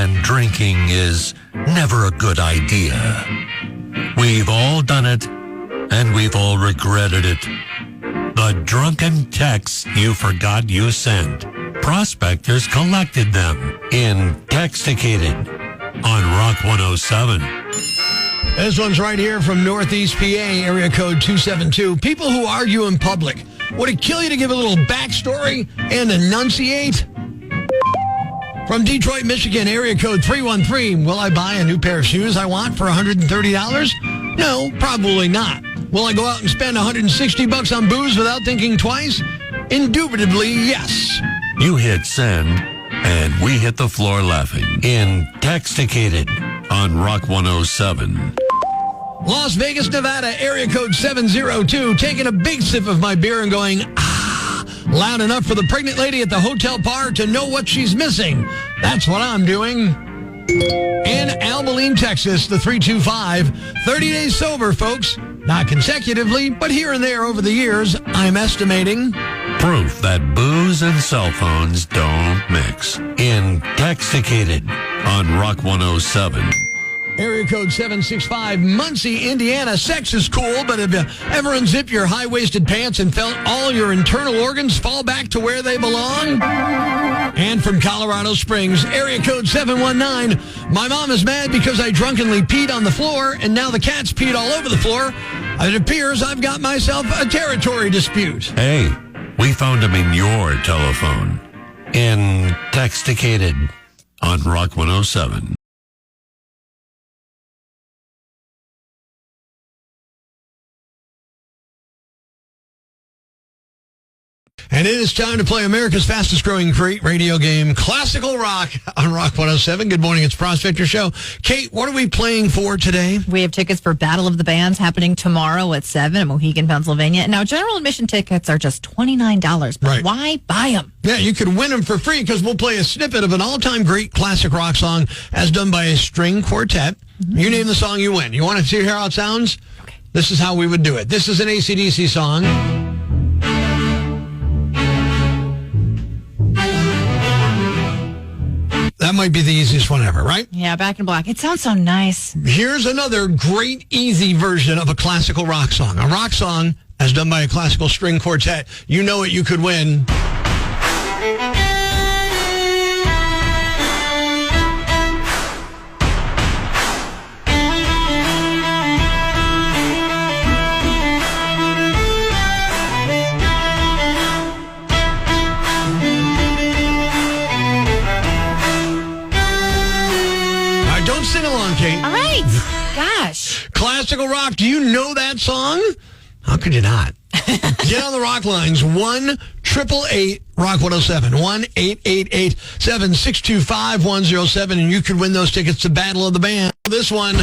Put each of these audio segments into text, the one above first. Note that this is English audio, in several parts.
and drinking is never a good idea. We've all done it, and we've all regretted it. The drunken texts you forgot you sent. Prospectors collected them in Texticated on Rock 107. This one's right here from Northeast PA, area code 272. People who argue in public. Would it kill you to give a little backstory and enunciate? From Detroit, Michigan, area code 313. Will I buy a new pair of shoes I want for $130? No, probably not. Will I go out and spend $160 on booze without thinking twice? Indubitably, yes. You hit send, and we hit the floor laughing in Texticated on Rock 107. Las Vegas, Nevada, area code 702, taking a big sip of my beer and going, loud enough for the pregnant lady at the hotel bar to know what she's missing. That's what I'm doing. In Abilene, Texas, the 325, 30 days sober, folks. Not consecutively, but here and there over the years, I'm estimating. Proof that booze and cell phones don't mix in Texticated on Rock 107. Area code 765, Muncie, Indiana. Sex is cool, but have you ever unzipped your high-waisted pants and felt all your internal organs fall back to where they belong? And from Colorado Springs, area code 719, my mom is mad because I drunkenly peed on the floor, and now the cats peed all over the floor. It appears I've got myself a territory dispute. Hey, we found him in your telephone in Texticated on Rock 107. And it is time to play America's fastest growing radio game, Classical Rock, on Rock 107. Good morning, it's Prospector Show. Kate, what are we playing for today? We have tickets for Battle of the Bands happening tomorrow at 7 in Mohegan, Pennsylvania. Now, general admission tickets are just $29, but right. Why buy them? Yeah, you could win them for free because we'll play a snippet of an all-time great classic rock song as done by a string quartet. Mm-hmm. You name the song, you win. You want to hear how it sounds? Okay. This is how we would do it. This is an AC/DC song. That might be the easiest one ever, right? Yeah, Back in Black. It sounds so nice. Here's another great, easy version of a classical rock song. A rock song as done by a classical string quartet. You know it, you could win. Don't sing along, Kate. All right. Gosh. Classical rock. Do you know that song? How could you not? Get on the rock lines. 1-888-ROCK 107. 1-888-7625-107. And you could win those tickets to Battle of the Band. This one.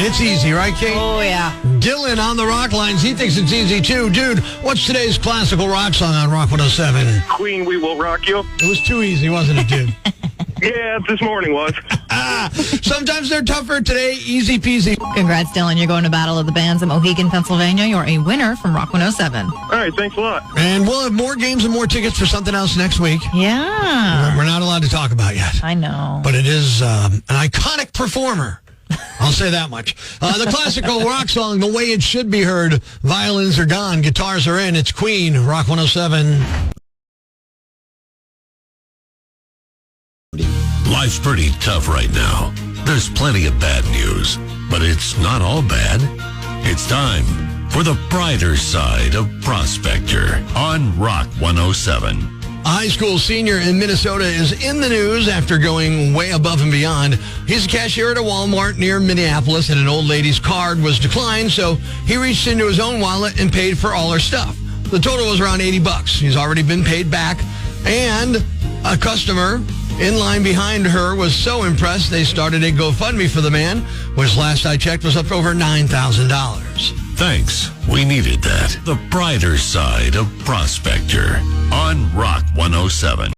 It's easy, right, Kate? Oh, yeah. Dylan on the rock lines. He thinks it's easy, too. Dude, what's today's classical rock song on Rock 107? Queen, We Will Rock You. It was too easy, wasn't it, dude? Yeah, this morning was. Sometimes they're tougher. Today, easy peasy. Congrats, Dylan. You're going to Battle of the Bands in Mohegan, Pennsylvania. You're a winner from Rock 107. All right, thanks a lot. And we'll have more games and more tickets for something else next week. Yeah. We're not allowed to talk about yet. I know. But it is an iconic performer. I'll say that much. The classical rock song, The Way It Should Be Heard. Violins are gone, guitars are in. It's Queen, Rock 107. Life's pretty tough right now. There's plenty of bad news, but it's not all bad. It's time for the brighter side of Prospector on Rock 107. A high school senior in Minnesota is in the news after going way above and beyond. He's a cashier at a Walmart near Minneapolis, and an old lady's card was declined, so he reached into his own wallet and paid for all her stuff. The total was around $80. He's already been paid back, and a customer in line behind her was so impressed they started a GoFundMe for the man, which last I checked was up to over $9,000. Thanks. We needed that. The brighter side of Prospector on Rock 107.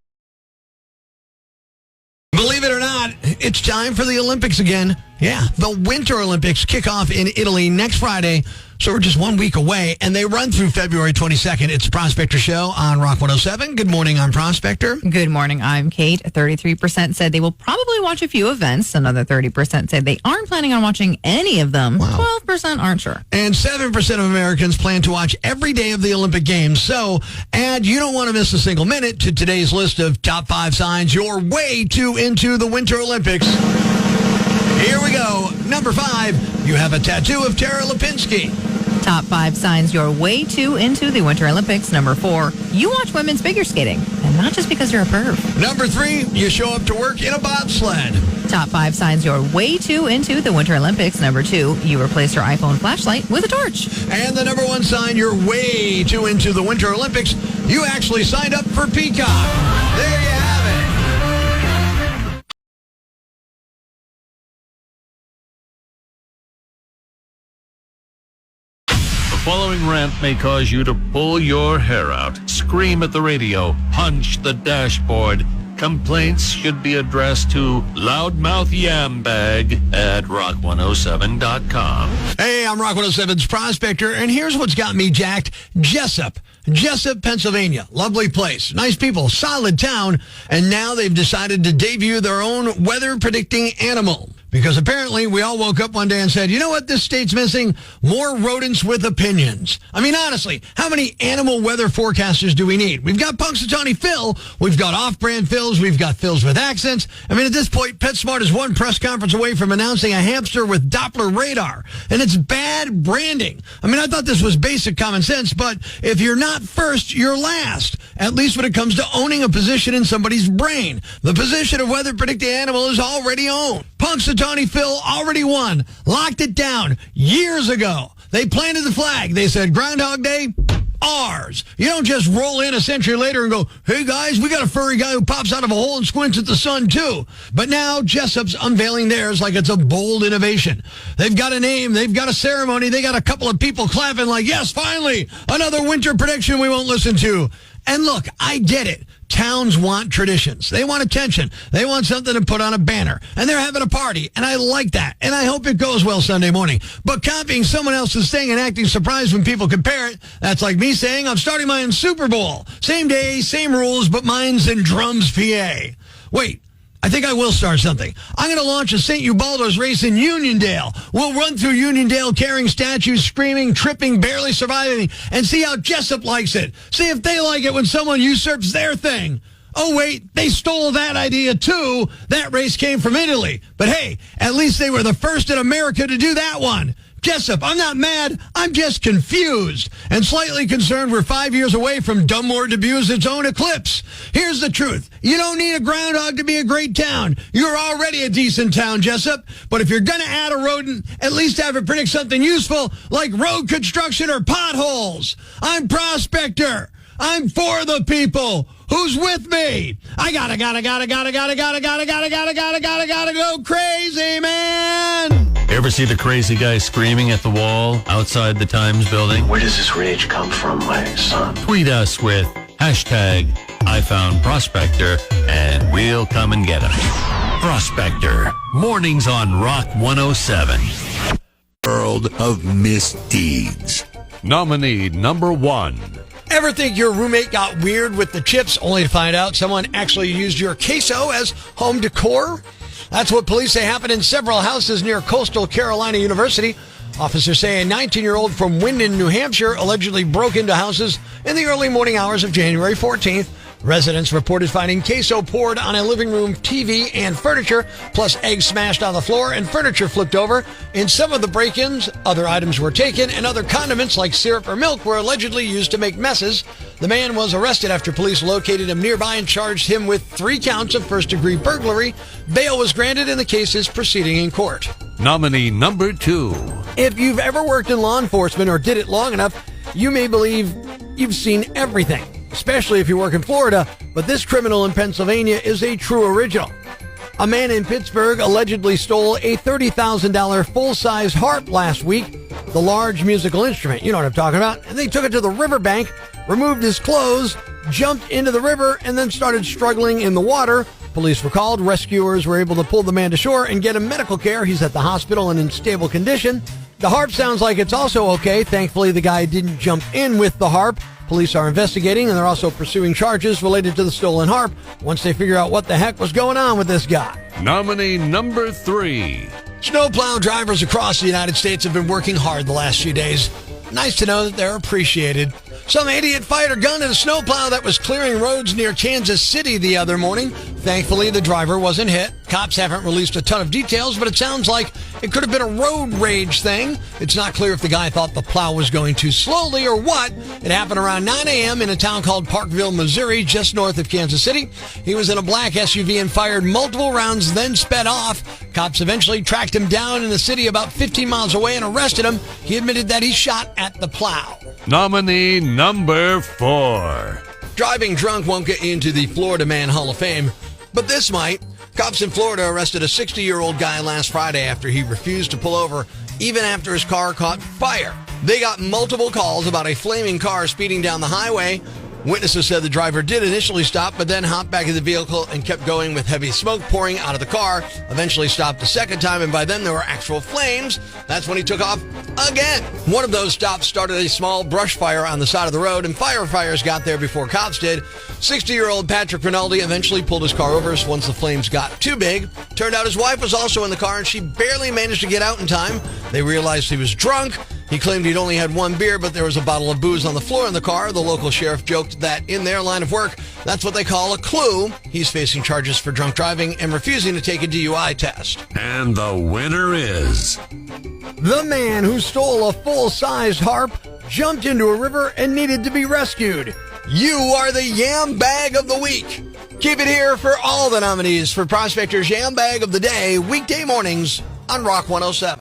Believe it or not, it's time for the Olympics again. Yeah, the Winter Olympics kick off in Italy next Friday, so we're just 1 week away, and they run through February 22nd. It's the Prospector Show on Rock 107. Good morning, I'm Prospector. Good morning, I'm Kate. 33% said they will probably watch a few events. Another 30% said they aren't planning on watching any of them. Wow. 12% aren't sure. And 7% of Americans plan to watch every day of the Olympic Games. So, and you don't want to miss a single minute to today's list of top 5 signs you're way too into the Winter Olympics. Here we go. Number 5, you have a tattoo of Tara Lipinski. Top 5 signs you're way too into the Winter Olympics. Number 4, you watch women's figure skating, and not just because you're a perv. Number 3, you show up to work in a bobsled. Top 5 signs you're way too into the Winter Olympics. Number 2, you replace your iPhone flashlight with a torch. And the number 1 sign you're way too into the Winter Olympics, you actually signed up for Peacock. There you have it. The following rant may cause you to pull your hair out, scream at the radio, punch the dashboard. Complaints should be addressed to loudmouth at rock107.com. Hey, I'm Rock 107's Prospector, and here's what's got me jacked. Jessup, Pennsylvania. Lovely place. Nice people. Solid town. And now they've decided to debut their own weather-predicting animal. Because apparently we all woke up one day and said, you know what this state's missing? More rodents with opinions. I mean, honestly, how many animal weather forecasters do we need? We've got Punxsutawney Phil. We've got off-brand Phils. We've got Phils with accents. I mean, at this point, PetSmart is one press conference away from announcing a hamster with Doppler radar. And it's bad branding. I mean, I thought this was basic common sense, but if you're not first, you're last. At least when it comes to owning a position in somebody's brain. The position of weather predicting animal is already owned. Punxsutawney Phil already won, locked it down years ago. They planted the flag. They said, Groundhog Day, ours. You don't just roll in a century later and go, hey guys, we got a furry guy who pops out of a hole and squints at the sun too. But now Jessup's unveiling theirs like it's a bold innovation. They've got a name, they've got a ceremony, they got a couple of people clapping like, yes, finally, another winter prediction we won't listen to. And look, I get it. Towns want traditions. They want attention. They want something to put on a banner. And they're having a party. And I like that. And I hope it goes well Sunday morning. But copying someone else's thing and acting surprised when people compare it, that's like me saying I'm starting mine in Super Bowl. Same day, same rules, but mine's in Drums, PA. Wait. I think I will start something. I'm going to launch a St. Ubaldo's race in Uniondale. We'll run through Uniondale carrying statues, screaming, tripping, barely surviving, and see how Jessup likes it. See if they like it when someone usurps their thing. Oh, wait, they stole that idea, too. That race came from Italy. But hey, at least they were the first in America to do that one. Jessup, I'm not mad. I'm just confused and slightly concerned we're 5 years away from Dunmore debuts its own eclipse. Here's the truth. You don't need a groundhog to be a great town. You're already a decent town, Jessup. But if you're going to add a rodent, at least have it predict something useful like road construction or potholes. I'm Prospector. I'm for the people. Who's with me? I gotta go crazy, man. Ever see the crazy guy screaming at the wall outside the Times building? Where does this rage come from, my son? Tweet us with #IFoundProspector and we'll come and get him. Prospector, mornings on Rock 107. World of misdeeds. Nominee number 1. Ever think your roommate got weird with the chips only to find out someone actually used your queso as home decor? That's what police say happened in several houses near Coastal Carolina University. Officers say a 19-year-old from Windon, New Hampshire, allegedly broke into houses in the early morning hours of January 14th. Residents reported finding queso poured on a living room TV and furniture, plus eggs smashed on the floor and furniture flipped over. In some of the break-ins, other items were taken, and other condiments like syrup or milk were allegedly used to make messes. The man was arrested after police located him nearby and charged him with 3 counts of first-degree burglary. Bail was granted, and the case is proceeding in court. Nominee number 2. If you've ever worked in law enforcement or did it long enough, you may believe you've seen everything, especially if you work in Florida, but this criminal in Pennsylvania is a true original. A man in Pittsburgh allegedly stole a $30,000 full-size harp last week, the large musical instrument, you know what I'm talking about, and they took it to the riverbank, removed his clothes, jumped into the river, and then started struggling in the water, Police were called. Rescuers were able to pull the man to shore and get him medical care. He's at the hospital and in stable condition. The harp sounds like it's also okay. Thankfully, the guy didn't jump in with the harp. Police are investigating, and they're also pursuing charges related to the stolen harp once they figure out what the heck was going on with this guy. Nominee number 3. Snowplow drivers across the United States have been working hard the last few days. Nice to know that they're appreciated. Some idiot fired a gun at a snowplow that was clearing roads near Kansas City the other morning. Thankfully, the driver wasn't hit. Cops haven't released a ton of details, but it sounds like it could have been a road rage thing. It's not clear if the guy thought the plow was going too slowly or what. It happened around 9 a.m. in a town called Parkville, Missouri, just north of Kansas City. He was in a black SUV and fired multiple rounds, then sped off. Cops eventually tracked him down in the city about 15 miles away and arrested him. He admitted that he shot at the plow. Nominee number 4. Driving drunk won't get you into the Florida Man Hall of Fame, but this might. Cops in Florida arrested a 60-year-old guy last Friday after he refused to pull over even after his car caught fire. They got multiple calls about a flaming car speeding down the highway. Witnesses said the driver did initially stop, but then hopped back in the vehicle and kept going with heavy smoke pouring out of the car. Eventually stopped a second time, and by then there were actual flames. That's when he took off again. One of those stops started a small brush fire on the side of the road, and firefighters got there before cops did. 60-year-old Patrick Rinaldi eventually pulled his car over once the flames got too big. Turned out his wife was also in the car, and she barely managed to get out in time. They realized he was drunk. He claimed he'd only had one beer, but there was a bottle of booze on the floor in the car. The local sheriff joked that in their line of work, that's what they call a clue. He's facing charges for drunk driving and refusing to take a DUI test. And the winner is... The man who stole a full-sized harp, jumped into a river, and needed to be rescued. You are the Yam Bag of the Week. Keep it here for all the nominees for Prospector's Yam Bag of the Day, weekday mornings on Rock 107.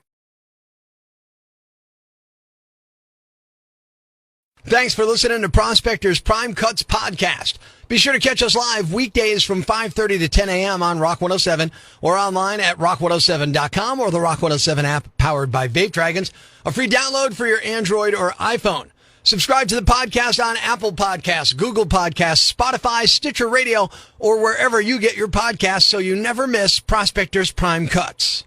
Thanks for listening to Prospector's Prime Cuts podcast. Be sure to catch us live weekdays from 5:30 to 10 a.m. on Rock 107 or online at rock107.com or the Rock 107 app powered by Vape Dragons, a free download for your Android or iPhone. Subscribe to the podcast on Apple Podcasts, Google Podcasts, Spotify, Stitcher Radio, or wherever you get your podcasts so you never miss Prospector's Prime Cuts.